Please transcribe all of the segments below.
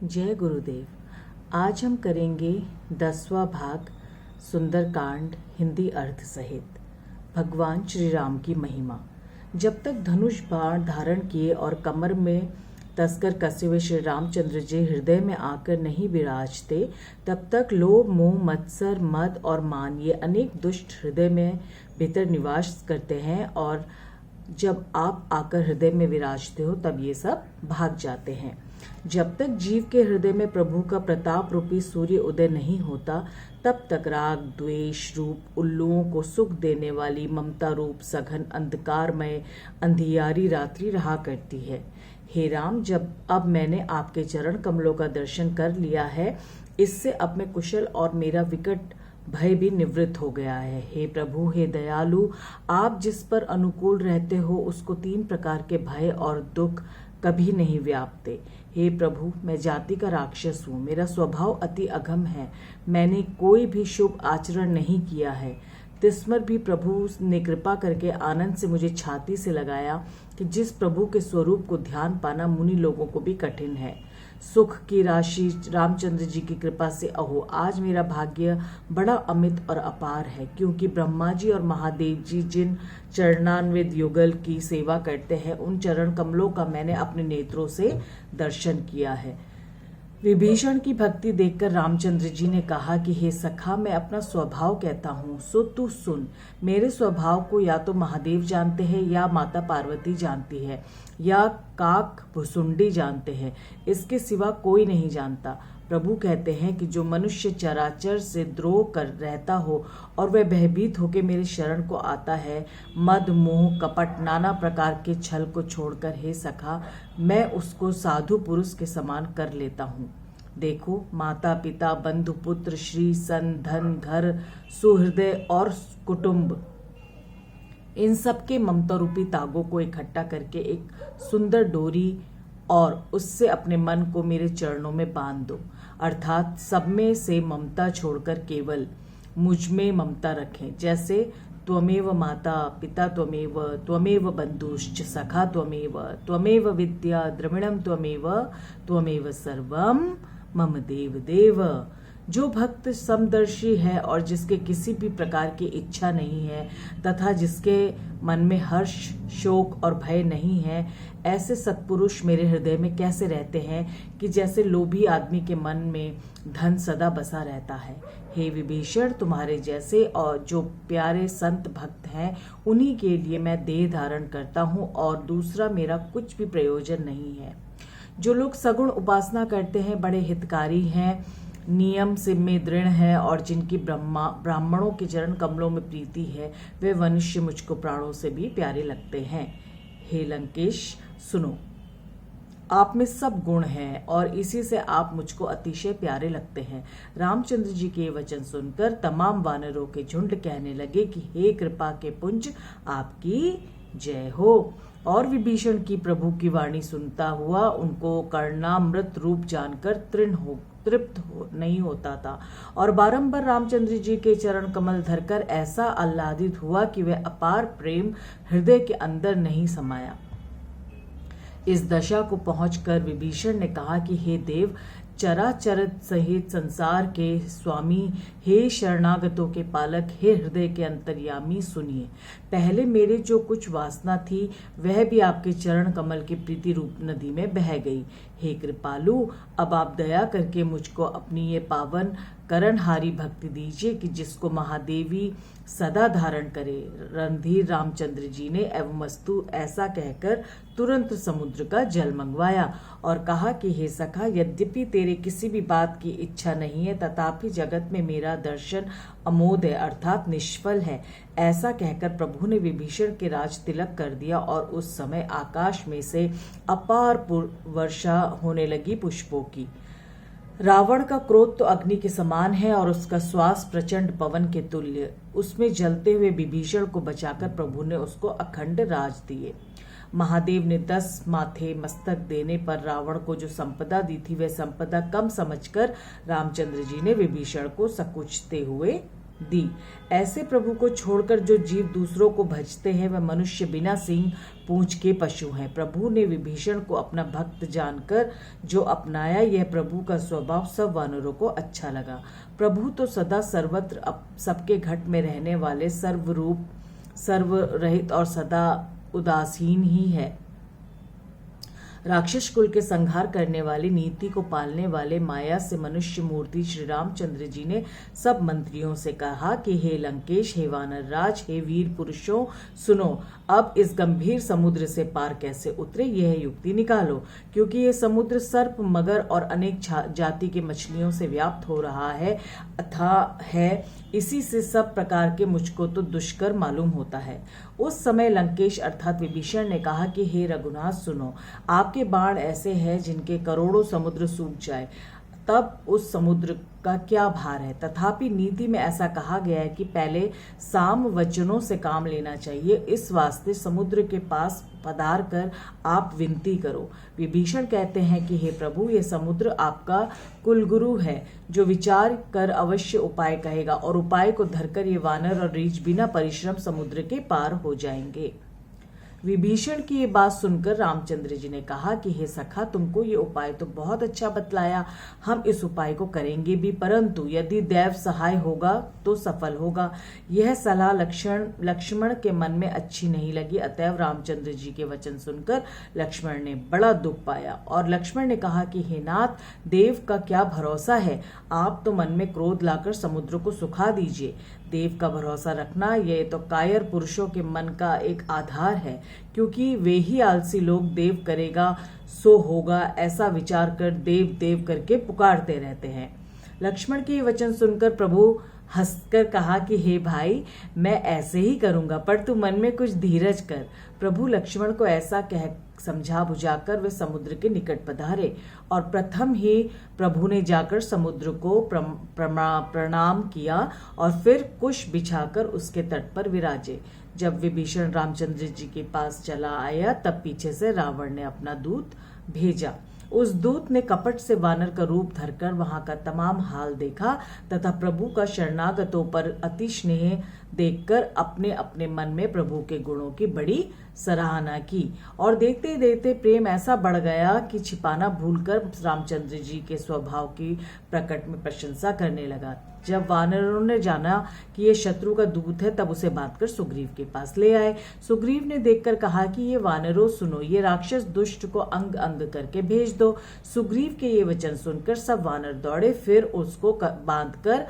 जय गुरुदेव। आज हम करेंगे 10वां भाग सुंदरकांड हिंदी अर्थ सहित। भगवान श्री राम की महिमा। जब तक धनुष बाण धारण किए और कमर में तस्कर कसे हुए श्री रामचंद्र जी हृदय में आकर नहीं विराजते, तब तक लोभ, मोह, मत्सर, मद और मान ये अनेक दुष्ट हृदय में भीतर निवास करते हैं, और जब आप आकर हृदय में विराजते हो तब ये सब भाग जाते हैं। जब तक जीव के हृदय में प्रभु का प्रताप रूपी सूर्य उदय नहीं होता, तब तक राग, द्वेष रूप उल्लुओं को सुख देने वाली ममता रूप सघन अंधकारमय अंधियारी रात्रि रहा करती है। हे राम, जब अब मैंने आपके चरण कमलों का दर्शन कर लिया है, इससे अब मैं कुशल और मेरा विकट भय भी निवृत्त हो गया है। हे प्रभु, हे दयालु, आप जिस पर अनुकूल रहते हो उसको 3 प्रकार के भय और दुख कभी नहीं व्यापते। हे प्रभु, मैं जाति का राक्षस हूँ, मेरा स्वभाव अति अधम है, मैंने कोई भी शुभ आचरण नहीं किया है। तिस्मर भी प्रभु ने कृपा करके आनंद से मुझे छाती से लगाया कि जिस प्रभु के स्वरूप को ध्यान पाना मुनि लोगों को भी कठिन है। सुख की राशि रामचंद्र जी की कृपा से अहो आज मेरा भाग्य बड़ा अमित और अपार है, क्योंकि ब्रह्मा जी और महादेव जी जिन चरणान्वित युगल की सेवा करते हैं, उन चरण कमलों का मैंने अपने नेत्रों से दर्शन किया है। विभीषण की भक्ति देखकर रामचंद्र जी ने कहा कि हे सखा, मैं अपना स्वभाव कहता हूँ, सो तू सुन। मेरे स्वभाव को या तो महादेव जानते हैं, या माता पार्वती जानती है, या काक भुसुंडी जानते हैं, इसके सिवा कोई नहीं जानता। प्रभु कहते हैं कि जो मनुष्य चराचर से द्रोह कर रहता हो और वह भयभीत होकर मेरे शरण को आता है, मद, मोह, कपट, नाना प्रकार के छल को छोड़कर, हे सखा, मैं उसको साधु पुरुष के समान कर लेता हूँ। देखो, माता पिता, बंधु, पुत्र, श्री, सन, धन, घर, सुहृदय और कुटुंब, इन सब के ममता रूपी तागों को इकट्ठा करके एक सुंदर डोरी और उससे अपने मन को मेरे चरणों में बांध दो। अर्थात सब में से ममता छोड़कर केवल मुझ में ममता रखें। जैसे त्वमेव माता पिता त्वमेव, त्वमेव बंधुश्च सखा त्वमेव, त्वमेव विद्या द्रविणम त्वमेव, त्वमेव सर्वम मम देव देव। जो भक्त समदर्शी है और जिसके किसी भी प्रकार की इच्छा नहीं है तथा जिसके मन में हर्ष, शोक और भय नहीं है, ऐसे सत्पुरुष मेरे हृदय में कैसे रहते हैं कि जैसे लोभी आदमी के मन में धन सदा बसा रहता है। हे विभीषण, तुम्हारे जैसे और जो प्यारे संत भक्त हैं, उन्हीं के लिए मैं देह धारण करता हूँ और दूसरा मेरा कुछ भी प्रयोजन नहीं है। जो लोग सगुण उपासना करते हैं, बड़े हितकारी हैं, नियम से में दृढ़ है और जिनकी ब्राह्मणों के चरण कमलों में प्रीति है, वे मनुष्य मुझको प्राणों से भी प्यारे लगते हैं। हे लंकेश, सुनो, आप में सब गुण हैं और इसी से आप मुझको अतिशय प्यारे लगते हैं। रामचंद्र जी के वचन सुनकर तमाम वानरों के झुंड कहने लगे कि हे कृपा के पुंज, आपकी जय हो। और विभीषण की प्रभु की वाणी सुनता हुआ उनको कर्णामृत रूप जानकर तृप्त नहीं होता था और बारंबार रामचंद्र जी के चरण कमल धरकर ऐसा आह्लादित हुआ कि वह अपार प्रेम हृदय के अंदर नहीं समाया। इस दशा को पहुंचकर विभीषण ने कहा कि हे देव, चराचर सहित संसार के स्वामी, हे शरणागतों के पालक, हे हृदय के अंतर्यामी, सुनिए। पहले मेरे जो कुछ वासना थी वह भी आपके चरण कमल की प्रीति रूप नदी में बह गई। हे कृपालु, अब आप दया करके मुझको अपनी ये पावन करणहारी भक्ति दीजिए कि जिसको महादेवी सदा धारण करे। रणधीर रामचंद्र जी ने एवमस्तु ऐसा कहकर तुरंत समुद्र का जल मंगवाया और कहा कि हे सखा, यद्यपि तेरे किसी भी बात की इच्छा नहीं है, तथापि जगत में मेरा दर्शन अमोघ है, अर्थात निष्फल है। ऐसा कहकर प्रभु ने विभीषण के राज तिलक कर दिया और उस समय आकाश में से अपार वर्षा होने लगी पुष्पों की। रावण का क्रोध तो अग्नि के समान है और उसका श्वास प्रचंड पवन के तुल्य। उसमें जलते हुए विभीषण को बचाकर प्रभु ने उसको अखंड राज दिए। महादेव ने 10 माथे मस्तक देने पर रावण को जो संपदा दी थी, वह संपदा कम समझकर रामचंद्र जी ने विभीषण को सकुचते हुए दी। ऐसे प्रभु को छोड़कर जो जीव दूसरों को भजते हैं वह मनुष्य बिना सींग पूंछ के पशु हैं। प्रभु ने विभीषण को अपना भक्त जानकर जो अपनाया, यह प्रभु का स्वभाव सब वानरों को अच्छा लगा। प्रभु तो सदा सर्वत्र सबके घट में रहने वाले, सर्वरूप, सर्वरहित और सदा उदासीन ही है। राक्षस कुल के संहार करने वाली, नीति को पालने वाले, माया से मनुष्य मूर्ति श्री रामचंद्र जी ने सब मंत्रियों से कहा कि हे लंकेश, हे वानर राज, हे वीर पुरुषों, सुनो, अब इस गंभीर समुद्र से पार कैसे उतरे, यह युक्ति निकालो, क्योंकि यह समुद्र सर्प, मगर और अनेक जाति के मछलियों से व्याप्त हो रहा है अथाह है। इसी से सब प्रकार के मुझको तो दुष्कर मालूम होता है। उस समय लंकेश अर्थात विभीषण ने कहा कि हे रघुनाथ, सुनो, आपके बाण ऐसे हैं जिनके करोड़ों समुद्र सूख जाए, तब उस समुद्र का क्या भार है। तथापि नीति में ऐसा कहा गया है कि पहले साम वचनों से काम लेना चाहिए। इस वास्ते समुद्र के पास पधार कर आप विनती करो। विभीषण कहते हैं कि हे प्रभु, ये समुद्र आपका कुलगुरु है, जो विचार कर अवश्य उपाय कहेगा, और उपाय को धरकर ये वानर और रीछ बिना परिश्रम समुद्र के पार हो जाएंगे। विभीषण की ये बात सुनकर रामचंद्र जी ने कहा कि हे सखा, तुमको ये उपाय तो बहुत अच्छा बतलाया, हम इस उपाय को करेंगे भी, परंतु यदि दैव सहाय होगा तो सफल होगा। यह सलाह लक्ष्मण के मन में अच्छी नहीं लगी। अतएव रामचंद्र जी के वचन सुनकर लक्ष्मण ने बड़ा दुख पाया, और लक्ष्मण ने कहा कि हे नाथ, देव का क्या भरोसा है, आप तो मन में क्रोध लाकर समुद्र को सुखा दीजिए। देव का भरोसा रखना, ये तो कायर पुरुषों के मन का एक आधार है, क्योंकि वे ही आलसी लोग देव करेगा सो होगा ऐसा विचार कर देव देव करके पुकारते रहते हैं। लक्ष्मण के ये वचन सुनकर प्रभु हंसकर कहा कि हे भाई, मैं ऐसे ही करूंगा, पर तू मन में कुछ धीरज कर। प्रभु लक्ष्मण को ऐसा कह समझा बुझाकर वे समुद्र के निकट पधारे, और प्रथम ही प्रभु ने जाकर समुद्र को प्रणाम किया और फिर कुश बिछाकर उसके तट पर विराजे। जब विभीषण रामचंद्र जी के पास चला आया, तब पीछे से रावण ने अपना दूत भेजा। उस दूत ने कपट से वानर का रूप धरकर वहां का तमाम हाल देखा, तथा प्रभु का शरणागतों पर अति स्नेह देखकर अपने अपने मन में प्रभु के गुणों की बड़ी सराहना की, और देखते देखते प्रेम ऐसा बढ़ गया कि छिपाना भूलकर रामचंद्र जी के स्वभाव की प्रकट में प्रशंसा करने लगा। जब वानरों ने जाना कि ये शत्रु का दूत है, तब उसे बांधकर सुग्रीव के पास ले आए। सुग्रीव ने देखकर कहा कि ये वानरों, सुनो, ये राक्षस दुष्ट को अंग अंग करके भेज दो। सुग्रीव के ये वचन सुनकर सब वानर दौड़े, फिर उसको बांधकर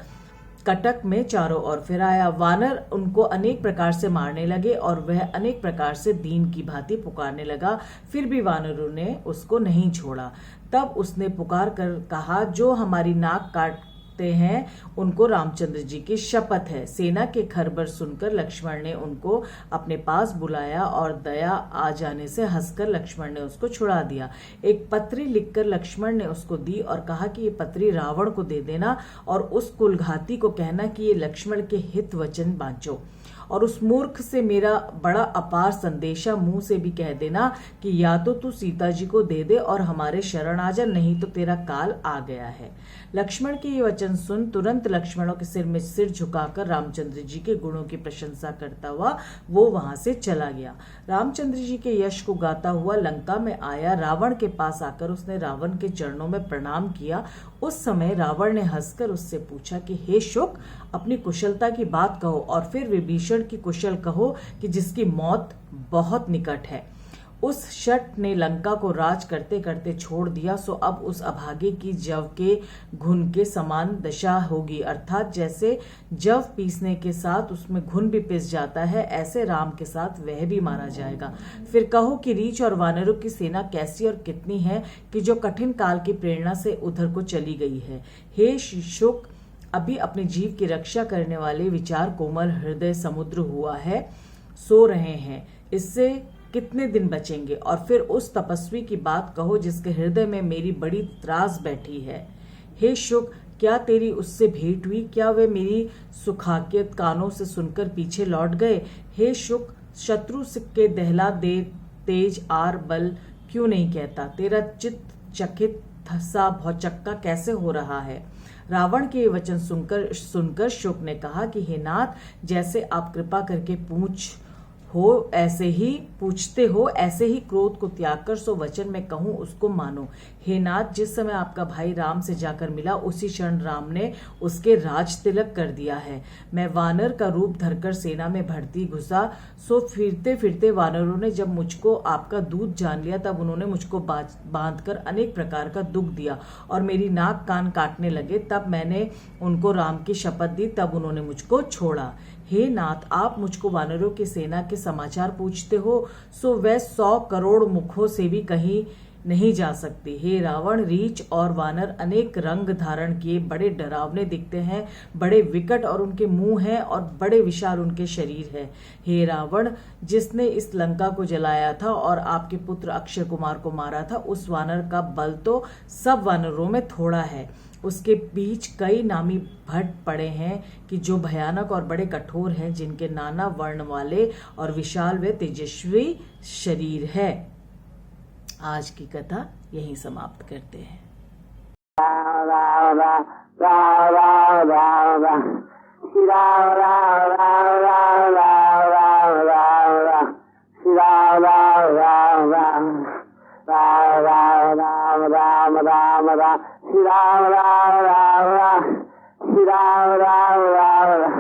कटक में चारों ओर फिराया। वानर उनको अनेक प्रकार से मारने लगे, और वह अनेक प्रकार से दीन की भांति पुकारने लगा, फिर भी वानरों ने उसको नहीं छोड़ा। तब उसने पुकार कर कहा, जो हमारी नाक काटते हैं उनको रामचंद्र जी की शपथ है। सेना के खबर सुनकर लक्ष्मण ने उनको अपने पास बुलाया, और दया आ जाने से हंसकर लक्ष्मण ने उसको छुड़ा दिया। एक पत्री लिखकर लक्ष्मण ने उसको दी और कहा कि ये पत्री रावण को दे देना, और उस कुलघाती को कहना कि ये लक्ष्मण के हित वचन बांचो, और उस मूर्ख से मेरा बड़ा अपार संदेशा मुंह से भी कह देना कि या तो तू सीता जी को दे दे और हमारे शरण आ जा, नहीं तो तेरा काल आ गया है। लक्ष्मण के ये वचन सुन तुरंत लक्ष्मणों के सिर में सिर झुकाकर रामचंद्र जी के गुणों की प्रशंसा करता हुआ वो वहां से चला गया। रामचंद्र जी के यश को गाता हुआ लंका में आया। रावण के पास आकर उसने रावण के चरणों में प्रणाम किया। उस समय रावण ने हंसकर उससे पूछा कि हे शुक, अपनी कुशलता की बात कहो, और फिर विभीषण की कुशल कहो कि जिसकी मौत बहुत निकट है। उस शट ने लंका को राज करते करते छोड़ दिया, सो अब उस अभागे की जव के घुन के समान दशा होगी, अर्थात जैसे जव पीसने के साथ उसमें घुन भी पिस जाता है, ऐसे राम के साथ वह भी मारा जाएगा। फिर कहो कि रीछ और वानरों की सेना कैसी और कितनी है कि जो कठिन काल की प्रेरणा से उधर को चली गई है। हे शुक, अभी अपने जीव की रक्षा करने वाले विचार कोमल हृदय समुद्र हुआ है, सो रहे हैं, इससे कितने दिन बचेंगे। और फिर उस तपस्वी की बात कहो जिसके हृदय में मेरी बड़ी त्रास बैठी है। हे शुक, क्या तेरी उससे भेंट हुई? क्या वे मेरी सुखाकियत कानों से सुनकर पीछे लौट गए? हे शुक, शत्रु के दहला दे तेज आर बल क्यों नहीं कहता? तेरा चित्त चकित सा भौचक्का कैसे हो रहा है? रावण के ये वचन सुनकर शुक ने कहा कि हे नाथ, जैसे आप कृपा करके पूछते हो ऐसे ही क्रोध को त्याग कर सो वचन मैं कहूं उसको मानो। हे नाथ, जिस समय आपका भाई राम से जाकर मिला उसी क्षण राम ने उसके राज तिलक कर दिया है। मैं वानर का रूप धरकर सेना में भर्ती घुसा, सो फिरते फिरते वानरों ने जब मुझको आपका दूध जान लिया तब उन्होंने मुझको बांधकर अनेक प्रकार का दुख दिया और मेरी नाक कान काटने लगे। तब मैंने उनको राम की शपथ दी, तब उन्होंने मुझको छोड़ा। हे नाथ, आप मुझको वानरों की सेना के समाचार पूछते हो, सो वह 100 करोड़ मुखों से भी कहीं नहीं जा सकती। हे रावण, रीछ और वानर अनेक रंग धारण किए बड़े डरावने दिखते हैं, बड़े विकट और उनके मुंह हैं और बड़े विशाल उनके शरीर है। हे रावण, जिसने इस लंका को जलाया था और आपके पुत्र अक्षय कुमार को मारा था, उस वानर का बल तो सब वानरों में थोड़ा है। उसके बीच कई नामी भट्ट पड़े हैं कि जो भयानक और बड़े कठोर हैं, जिनके नाना वर्ण वाले और विशाल व तेजस्वी शरीर है। आज की कथा यहीं समाप्त करते हैं। Shri Ram Ram Ram Ram, Shri Ram Ram Ram Ram.